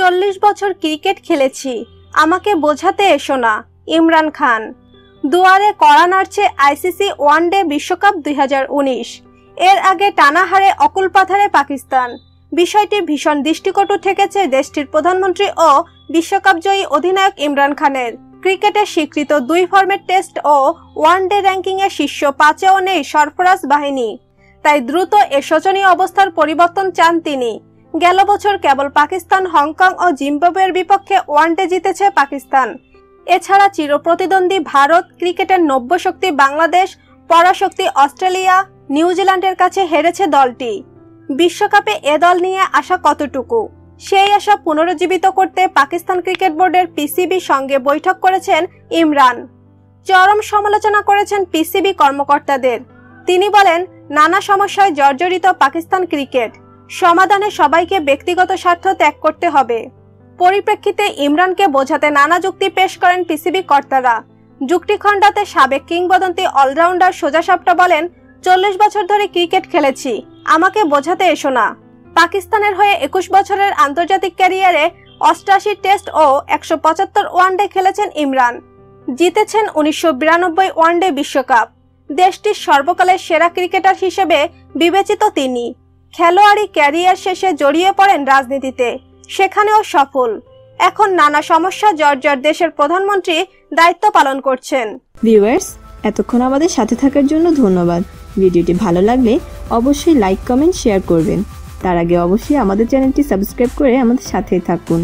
40 বছর ক্রিকেট খেলেছি, আমাকে বোঝাতে এসো না। ইমরান খান। দুয়ারে কড়া নাড়ছে আইসিসি ওয়ানডে বিশ্বকাপ 2019। এর আগে টানা হারে অকুল পাথারে পাকিস্তান। বিষয়টি ভীষণ দৃষ্টিকটু ঠেকেছে দেশটির প্রধানমন্ত্রী ও বিশ্বকাপ জয়ী অধিনায়ক ইমরান খানের। ক্রিকেটের স্বীকৃত 2 ফরম্যাট টেস্ট ও ওয়ানডে র্যাঙ্কিংয়ে শীর্ষ 5-এও নেই সরফরাজ বাহিনী। তাই দ্রুত এ শোচনীয় অবস্থার পরিবর্তন চান তিনি। গেল বছর কেবল পাকিস্তান, হংকং ও জিম্বাবুয়ের বিপক্ষে ওয়ানডে জিতেছে পাকিস্তান। এছাড়া চিরপ্রতিদ্বন্দ্বী ভারত, ক্রিকেটের নব্য শক্তি বাংলাদেশ, পরাশক্তি অস্ট্রেলিয়া, নিউজিল্যান্ডের কাছে হেরেছে দলটি। বিশ্বকাপে এ দল নিয়ে আশা কতটুকু, সেই আশা পুনরুজ্জীবিত করতে পাকিস্তান ক্রিকেট বোর্ডের পিসিবি সঙ্গে বৈঠক করেছেন ইমরান। চরম সমালোচনা করেছেন পিসিবি কর্মকর্তাদের। তিনি বলেন, নানা সমস্যায় জর্জরিত পাকিস্তান ক্রিকেট, সমাধানে সবাইকে ব্যক্তিগত স্বার্থ ত্যাগ করতে হবে। পরিপ্রেক্ষিতে ইমরানকে বোঝাতে নানা যুক্তি পেশ করেন পিসিবি কর্তারা। যুক্তি খণ্ডাতে সাবেক কিংবদন্তি অলরাউন্ডার সোজাসাপটা বলেন, 40 বছর ধরে ক্রিকেট খেলেছি, আমাকে বোঝাতে এসো না। পাকিস্তানের হয়ে 21 বছরের আন্তর্জাতিক ক্যারিয়ারে 88 টেস্ট ও 175 ওয়ানডে খেলেছেন ইমরান। জিতেছেন 1992 ওয়ানডে বিশ্বকাপ। দেশটির সর্বকালের সেরা ক্রিকেটার হিসেবে বিবেচিত তিনি। খেলোয়াড়ি ক্যারিয়ার শেষে জড়িয়ে পড়েন রাজনীতিতে, সেখানেও সফল। এখন নানা সমস্যা জর্জর দেশের প্রধানমন্ত্রী দায়িত্ব পালন করছেন। ভিউয়ার্স, এতক্ষণ আমাদের সাথে থাকার জন্য ধন্যবাদ। ভিডিওটি ভালো লাগলে অবশ্যই লাইক, কমেন্ট, শেয়ার করবেন। তার আগে অবশ্যই আমাদের চ্যানেলটি সাবস্ক্রাইব করে আমাদের সাথেই থাকুন।